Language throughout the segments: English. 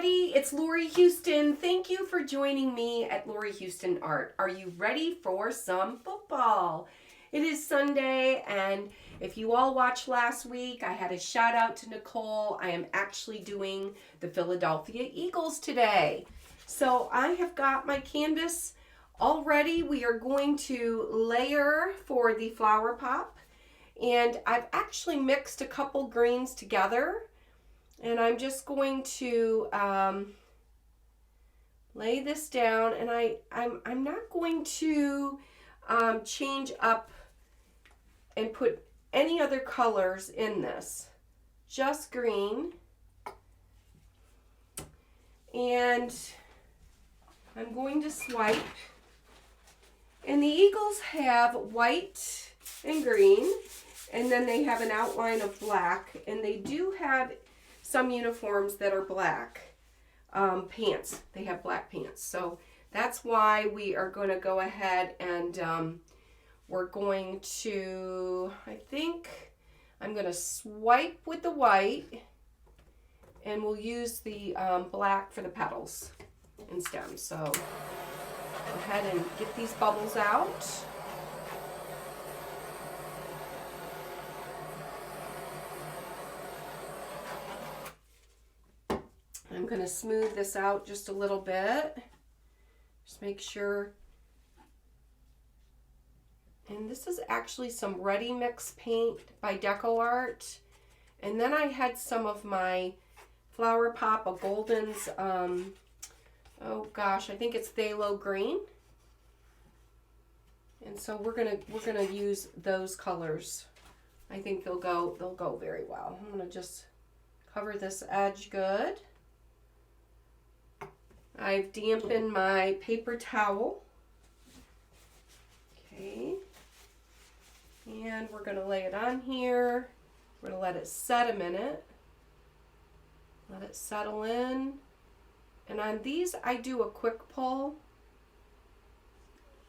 everybody, it's Lori Houston. Thank you for joining me at Lori Houston Art. Are you ready for some football? It is Sunday, and if you all watched last week, I had a shout out to Nicole. I am actually doing the Philadelphia Eagles today. So I have got my canvas all ready. We are going to layer for the flower pop, and I've actually mixed a couple greens together. And I'm just going to lay this down, and I'm not going to change up and put any other colors in this, just green. And I'm going to swipe. And the Eagles have white and green, and then they have an outline of black, and they do have some uniforms that are black pants. They have black pants. So that's why we are going to go ahead and we're going to, I think I'm going to swipe with the white, and we'll use the black for the petals and stems. So go ahead and get these bubbles out. I'm going to smooth this out just a little bit. Just make sure. And this is actually some ready mix paint by Deco Art. And then I had some of my Flower Pop of Golden's, oh gosh, I think it's phthalo green. And so we're gonna use those colors. I think they'll go very well. I'm gonna just cover this edge good. I've dampened my paper towel. Okay. And we're going to lay it on here. We're going to let it set a minute. Let it settle in. And on these, I do a quick pull.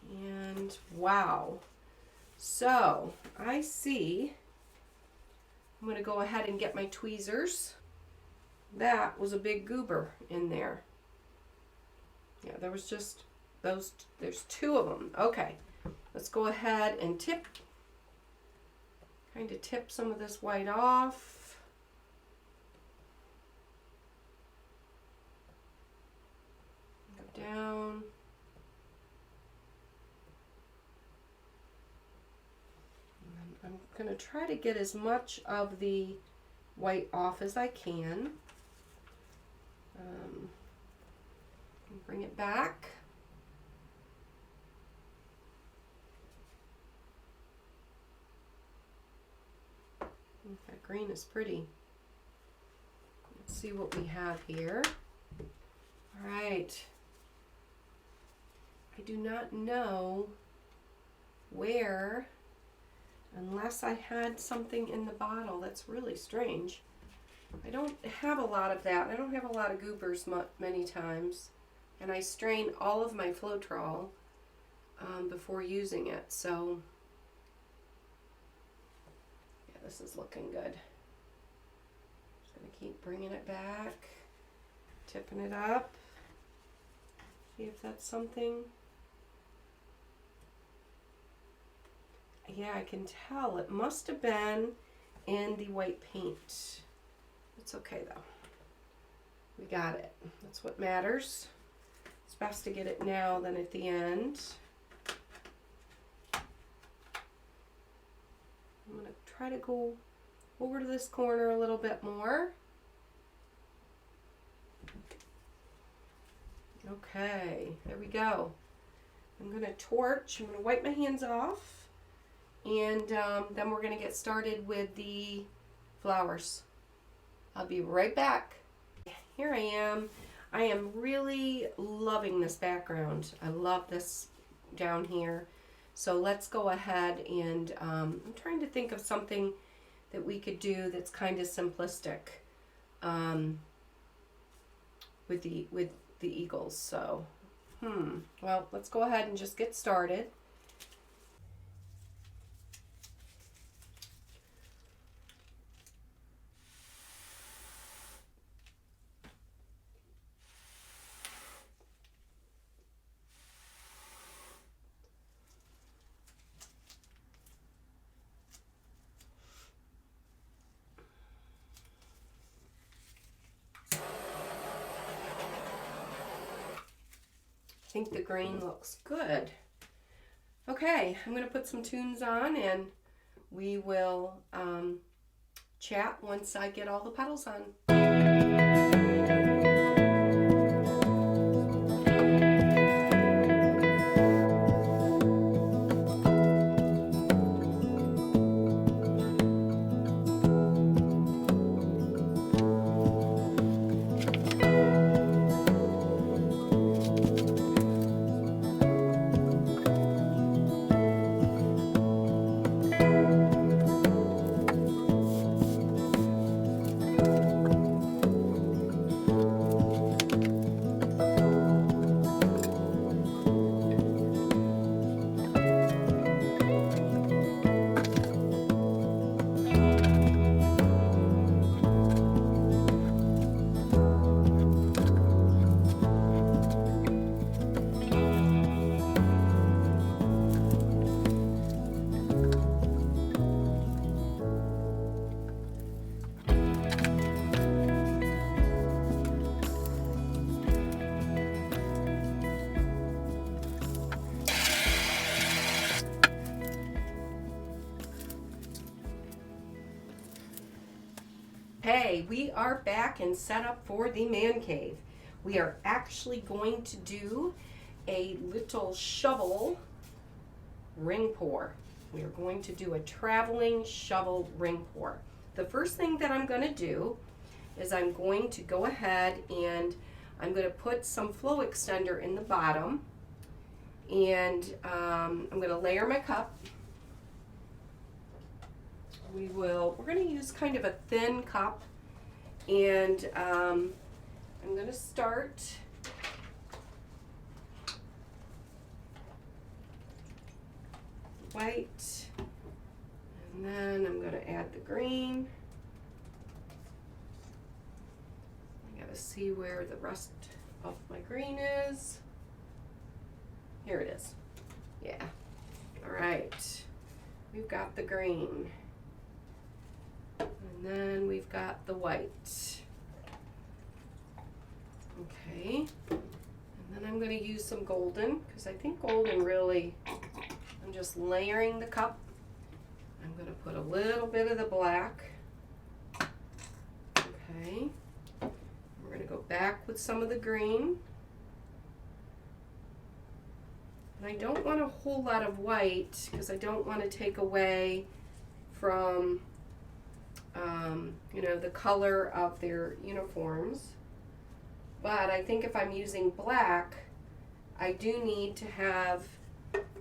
And wow. So, I see. I'm going to go ahead and get my tweezers. That was a big goober in there. Yeah, there was just those, there's two of them. Okay, let's go ahead and kind of tip some of this white off. Go down. And I'm going to try to get as much of the white off as I can. Bring it back. That green is pretty. Let's see what we have here. All right. I do not know where, unless I had something in the bottle. That's really strange. I don't have a lot of that. I don't have a lot of goobers many times. And I strain all of my Floetrol before using it. So, yeah, this is looking good. Just going to keep bringing it back, tipping it up. See if that's something. Yeah, I can tell. It must have been in the white paint. It's okay, though. We got it. That's what matters. It's best to get it now than at the end. I'm going to try to go over to this corner a little bit more. Okay, there we go. I'm going to torch. I'm going to wipe my hands off. And then we're going to get started with the flowers. I'll be right back. Here I am. I am really loving this background. I love this down here. So let's go ahead and I'm trying to think of something that we could do that's kind of simplistic with the Eagles. So, well, let's go ahead and just get started. think the green looks good. Okay, I'm going to put some tunes on and we will chat once I get all the petals on. Hey, we are back and set up for the man cave. We are actually going to do a little shovel ring pour. We are going to do a traveling shovel ring pour. The first thing that I'm going to do is I'm going to go ahead and I'm going to put some flow extender in the bottom, and I'm going to layer my cup. We're going to use kind of a thin cup, and I'm going to start white, and then I'm going to add the green. I got to see where the rest of my green is. Here it is. Yeah. All right. We've got the green. And then we've got the white. Okay. And then I'm going to use some golden, because I think golden really, I'm just layering the cup. I'm going to put a little bit of the black. Okay. We're going to go back with some of the green. And I don't want a whole lot of white, because I don't want to take away from the color of their uniforms. But I think if I'm using black, I do need to have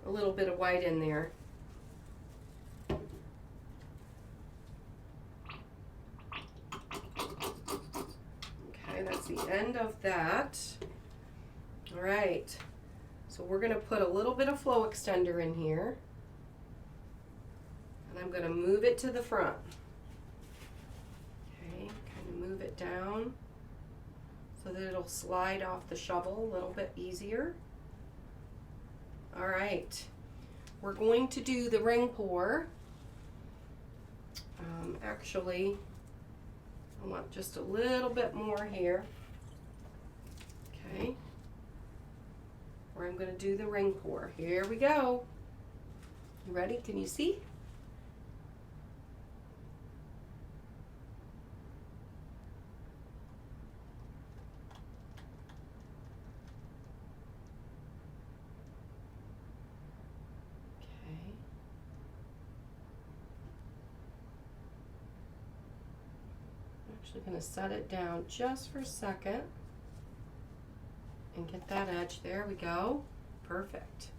a little bit of white in there. Okay, that's the end of that. All right, so we're going to put a little bit of flow extender in here, and I'm going to move it to the front. Move it down so that it'll slide off the shovel a little bit easier. All right, we're going to do the ring pour. Actually, I want just a little bit more here. Okay, where I'm going to do the ring pour. Here we go. You ready? Can you see? Going to set it down just for a second and get that edge. There we go. Perfect.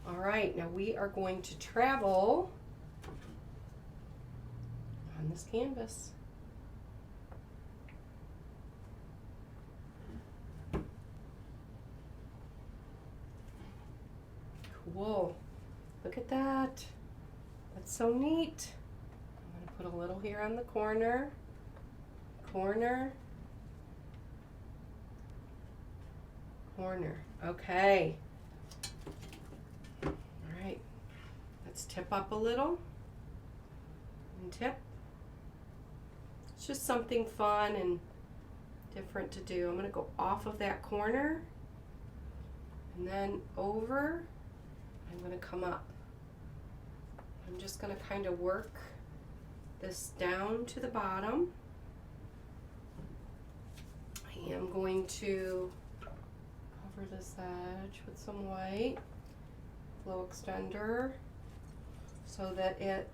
All right, now we are going to travel on this canvas. Cool. Look at that. That's so neat. I'm going to put a little here on the corner. Corner. Okay. All right. Let's tip up a little. And tip. It's just something fun and different to do. I'm going to go off of that corner. And then over, I'm going to come up. I'm just going to kind of work this down to the bottom. I am going to cover this edge with some white flow extender so that it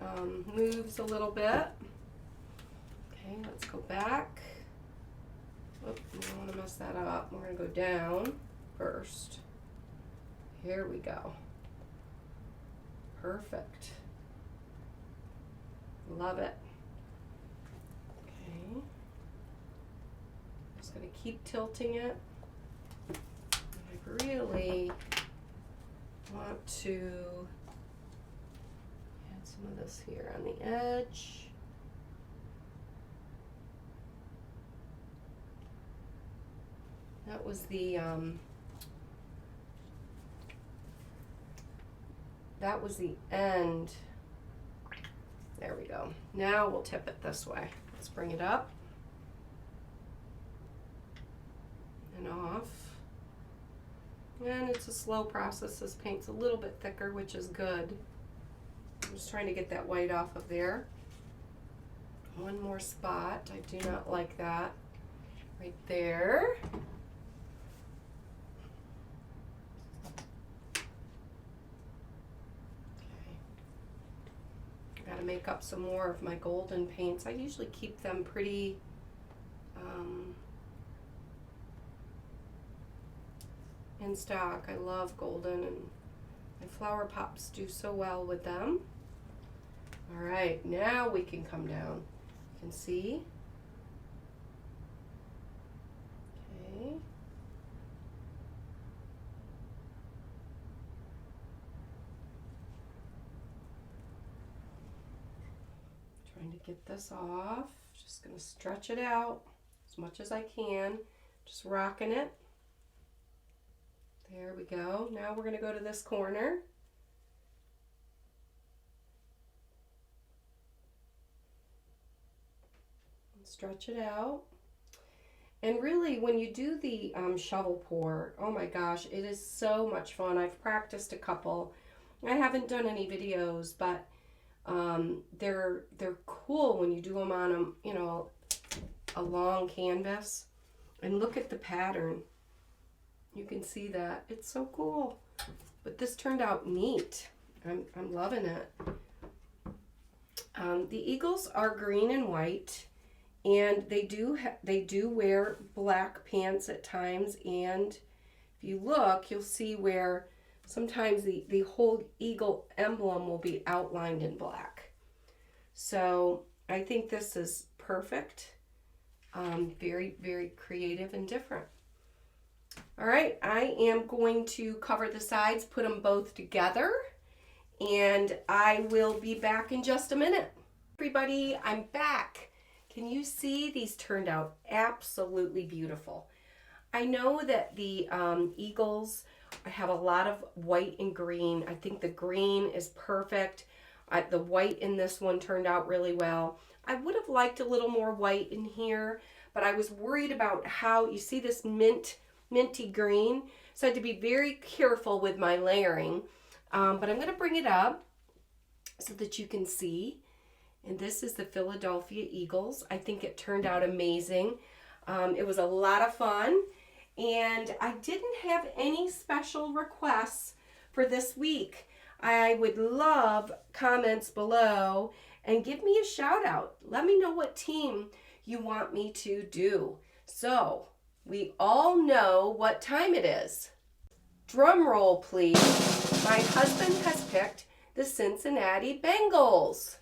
moves a little bit. Okay, let's go back. Oop, I don't want to mess that up. We're going to go down first. Here we go. Perfect. Love it. Okay. Just going to keep tilting it. I really want to add some of this here on the edge. That was the end. There we go. Now we'll tip it this way. Let's bring it up and off. And it's a slow process. This paint's a little bit thicker, which is good. I'm just trying to get that white off of there. One more spot. I do not like that. Right there. Got to make up some more of my golden paints. I usually keep them pretty in stock. I love golden, and my flower pops do so well with them. All right, now we can come down. You can see. Okay. Trying to get this off. Just going to stretch it out as much as I can. Just rocking it. There we go. Now we're going to go to this corner. And stretch it out. And really, when you do the shovel pour, oh my gosh, it is so much fun. I've practiced a couple. I haven't done any videos, but they're cool when you do them on a long canvas. And look at the pattern. You can see that. It's so cool. But this turned out neat. I'm loving it. The Eagles are green and white, and they do wear black pants at times. And if you look, you'll see where sometimes the whole eagle emblem will be outlined in black. So I think this is perfect. Very, very creative and different. All right, I am going to cover the sides, put them both together, and I will be back in just a minute. Everybody, I'm back. Can you see these turned out absolutely beautiful? I know that the Eagles have a lot of white and green. I think the green is perfect. The white in this one turned out really well. I would have liked a little more white in here, but I was worried about how, you see this minty green, so I had to be very careful with my layering. But I'm going to bring it up so that you can see. And this is the Philadelphia Eagles. I think it turned out amazing. It was a lot of fun. And I didn't have any special requests for this week. I would love comments below and give me a shout out. Let me know what team you want me to do. So we all know what time it is. Drum roll, please. My husband has picked the Cincinnati Bengals.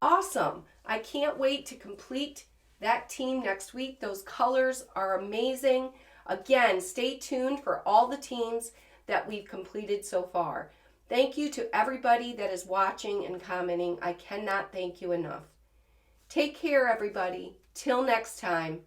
Awesome. I can't wait to complete that team next week. Those colors are amazing. Again, stay tuned for all the teams that we've completed so far. Thank you to everybody that is watching and commenting. I cannot thank you enough. Take care, everybody. Till next time.